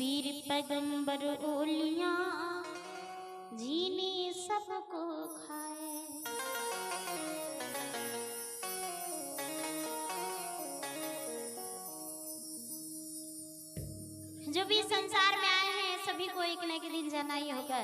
पीर पैगंबर ओलियां जीने सबको खाए। जो भी संसार में आए हैं सभी को एक न एक दिन जाना ही होगा।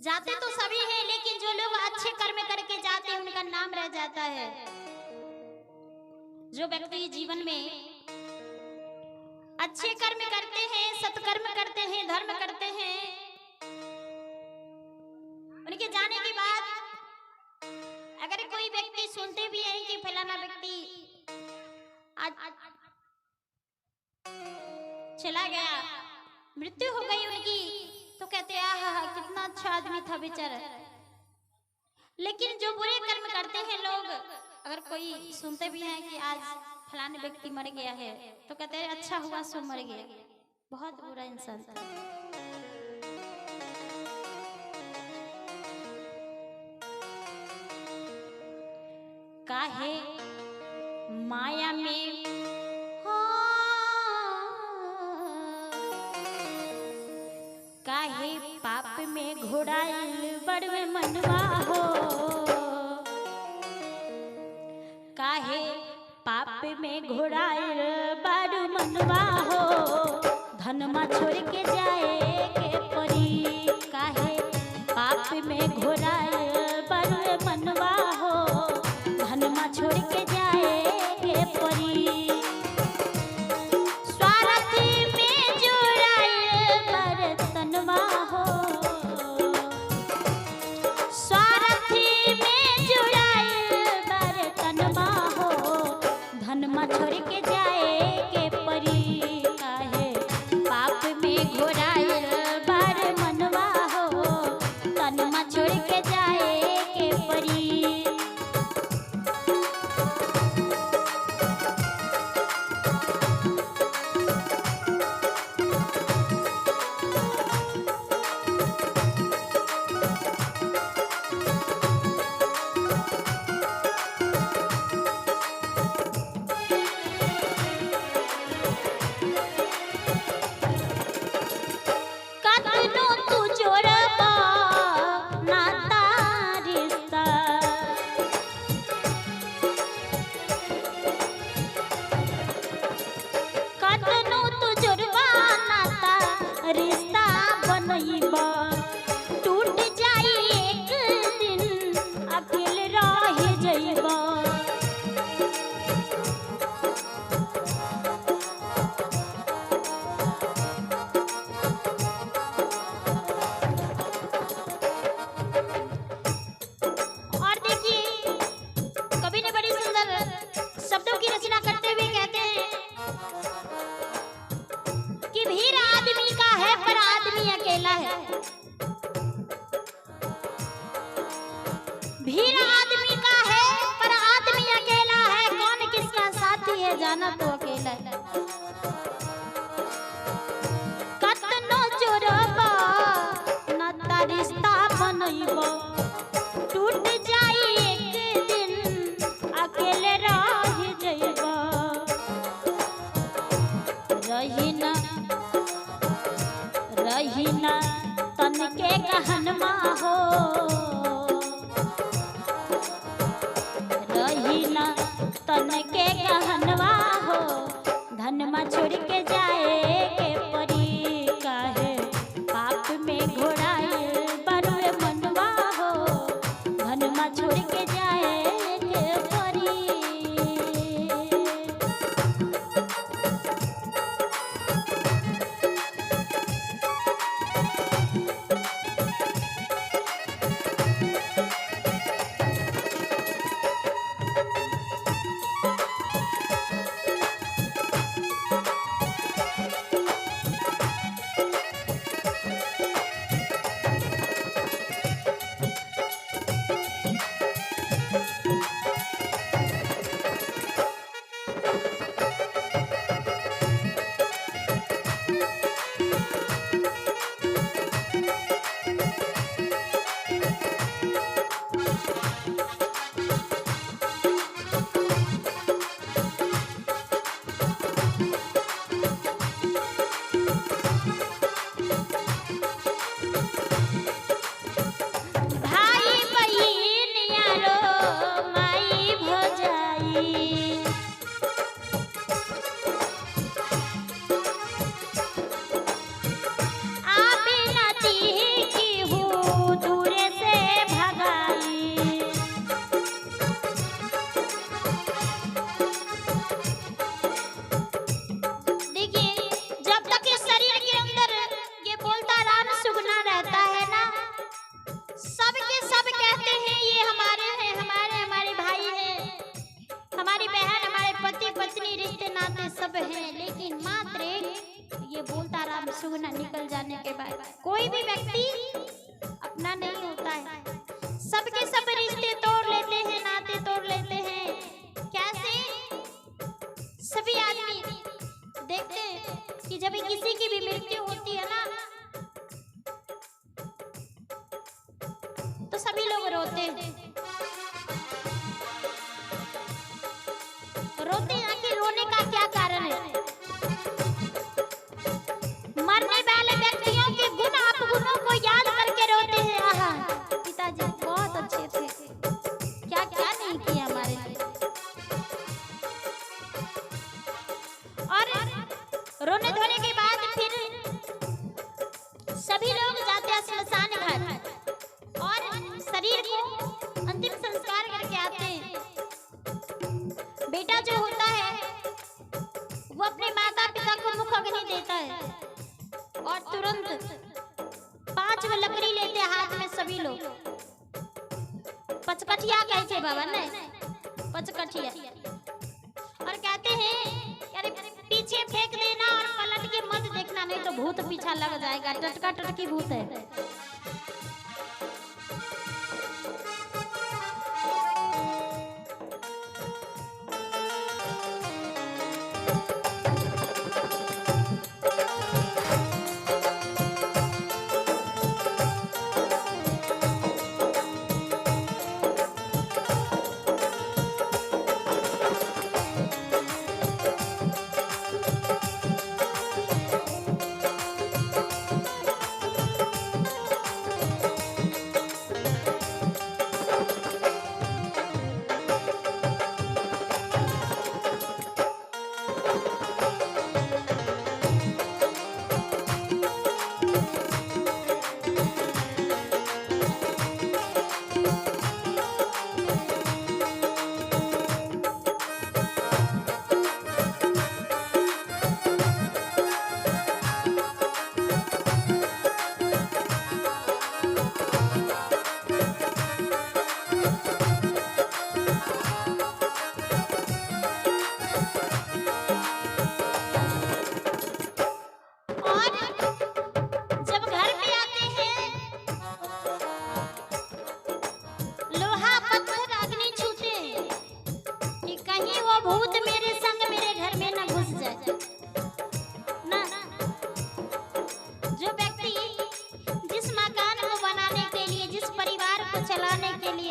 जाते तो सभी हैं, लेकिन जो लोग अच्छे कर्म करके जाते हैं उनका नाम रह जाता है। जो व्यक्ति जीवन में अच्छे कर्म करते हैं, सत्कर्म करते हैं, धर्म करते हैं, उनके जाने के बाद अगर कोई व्यक्ति सुनते भी हैं कि फलाना व्यक्ति आज चला गया, मृत्यु हो गई उनकी, तो कहते हैं आहा कितना अच्छा आदमी था बेचारा। लेकिन जो बुरे कर्म करते हैं लोग, अगर कोई सुनते भी हैं कि आज फलाने व्यक्ति मर गया है, तो कहते हैं अच्छा हुआ सो मर गया, बहुत बुरा इंसान था। काहे माया में काहे पाप में घोड़ाइल बड़वे मनवा हो, काहे पाप में घोड़ाइल बड़ मनवा हो, धनमा छोड़ के जाए के परी। काहे पाप में घोड़ाइल बड़ मनवा हो, धनमा छोड़ के जाए के परी। छोड़ के जाए के परी। काहे पाप में घोड़ाइल बार मनवा हो, तनमा छोड़ के जाए के परी। टूट जाई एक दिन अकेले रह जइबा। और देखिए कवि ने बड़ी सुंदर शब्दों की रचना करते हुए कहते हैं कि भीड़ आदमी का है पर आदमी अकेला है। भीड़ आदमी का है पर आदमी अकेला है, कौन किसका साथी है जाना तो अकेला है। कतनो चोरबा नाता रिश्ता बनइबा, टूट जाई एक दिन अकेले रह जइबा। रही ना तन के गहनमा हो, रही ना तन के गहनवा हो, धनमा छोड़ के जाए के परी। काहे पाप में घोड़ाइल बड़वे मनवा हो, धनमा छोड़ के जाए के परी। सब हैं, लेकिन मात्र ये बोलता राम सुगना निकल जाने के बाद कोई भी व्यक्ति अपना नहीं होता है। सबके सब रिश्ते तोड़ लेते हैं, नाते तोड़ लेते हैं। कैसे? सभी आदमी देखते हैं कि जब किसी की भी मृत्यु होती है ना, तो सभी लोग रोते हैं। रोते हैं कि रोने का क्या कारण है? मरने वाले व्यक्तियों के गुण अपगुणों को याद करके रोते हैं। आहा, पिताजी बहुत अच्छे थे, क्या क्या नहीं किया हमारे लिए। और रोने धोने के बाद फिर सभी लोग जाते हैं श्मशान घाट और शरीर को अंतिम संस्कार करके आते हैं। बेटा जो होता है वो अपने माता पिता को मुख अग्नि देता है और तुरंत 5 लकड़ी लेते हाथ में सभी लोग। पचकठिया कहते बाबा ने, पचकठिया, और कहते हैं अरे पीछे फेंक देना और पलट के मत देखना, नहीं तो भूत पीछा लग जाएगा। टटका टटकी भूत है।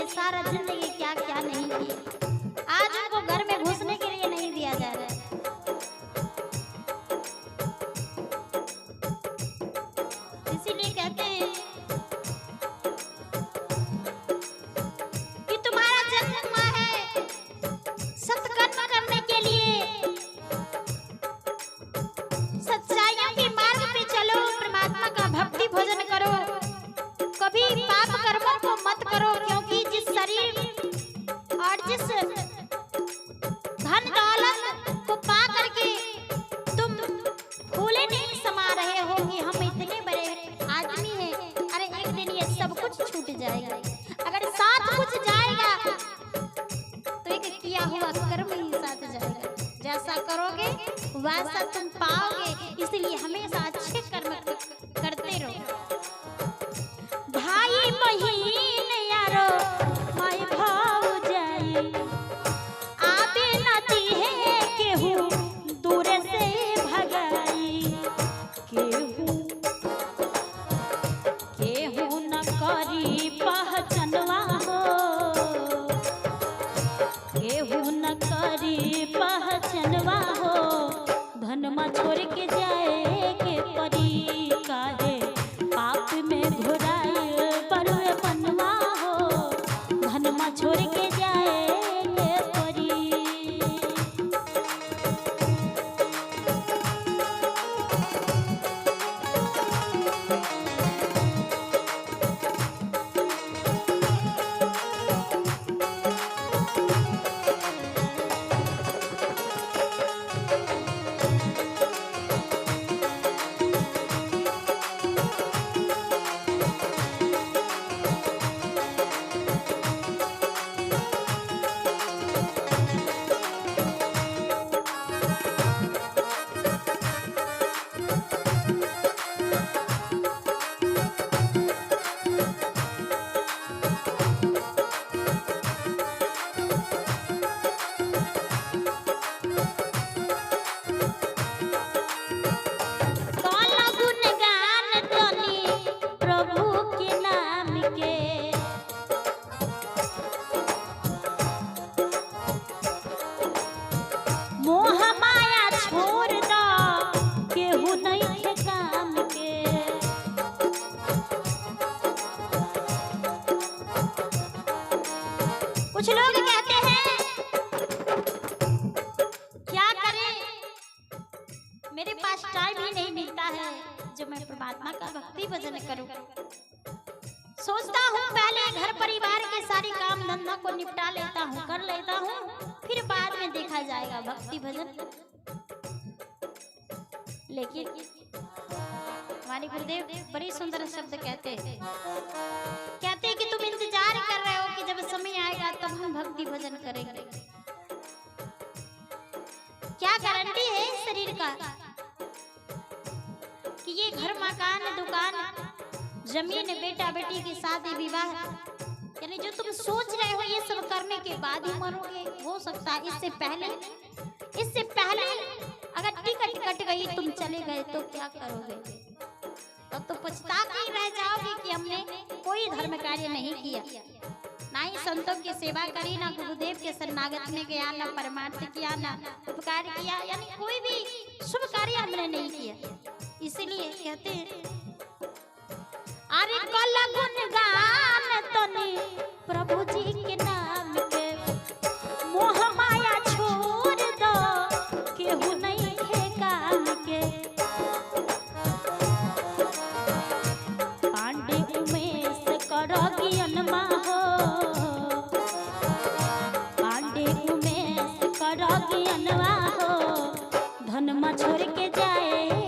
सारा जिंदगी क्या क्या नहीं किया, आज उनको घर में घुसने के लिए नहीं दिया जा रहा है। इसीलिए कहते हैं कि तुम्हारा जन्म हुआ है सत्कर्म करने के लिए, सच्चाइयों के मार्ग पे चलो, परमात्मा का भक्ति भजन करो, कभी पाप कर्मों को मत करो, क्योंकि जिस शरीर और जिस धन दौलत को पा करके तुम फूले नहीं समा रहे हो कि हम इतने बड़े आदमी हैं, अरे एक दिन ये सब कुछ छूट जाएगा। अगर साथ कुछ जाएगा तो एक किया हुआ कर्म ही साथ जाएगा, जैसा करोगे वैसा तुम पाओगे। इसलिए हमेशा अच्छे कर्म करते रहो। भाई बहिन यारो माय भौजाई आबे नदी है केहू दूर से भगाई, केहू केहू न करी पहचानवा हो, केहू न करी पहचानवा हो, धनमा छोड़ के जाए के परी काहे पाप में घुराए बड़े बनवा हो, धनमा छोड़ के जाए के परी। पास टाइम ही नहीं मिलता है जो मैं परमात्मा का भक्ति भजन करूं। सोचता हूँ पहले घर परिवार के सारे काम धंधा को निपटा लेता हूँ, कर लेता हूँ, फिर बाद में देखा जाएगा भक्ति भजन। लेकिन हमारे गुरुदेव बड़ी सुंदर शब्द कहते हैं कि तुम इंतजार कर रहे हो कि जब समय आएगा तब हम भक्ति भजन करेंगे। क्या गारंटी है शरीर का कि ये घर मकान दुकान जमीन बेटा बेटी की शादी विवाह, यानी जो तुम सोच रहे हो ये सब करने के बाद ही मरोगे? हो सकता है इससे पहले अगर टिकट कट गई तुम चले गए तो क्या करोगे? तब तो पछता के रह जाओगे कि हमने कोई धर्म कार्य नहीं किया, ना ही संतों की सेवा करी, ना गुरुदेव के शरणागत में गया, ना परमार्थ किया, ना उपकार किया, यानी कोई भी शुभ कार्य हमने नहीं किया। इसीलिए कहते हैं अरे कल गुणगान तनी प्रभु जी के नाम के, मोह माया छोड़ दो केहू नहीं है काम के। पांडे उमेश करो ज्ञानमा हो, पांडे उमेश करो ज्ञानमा हो, धनमा छोड़ के जाए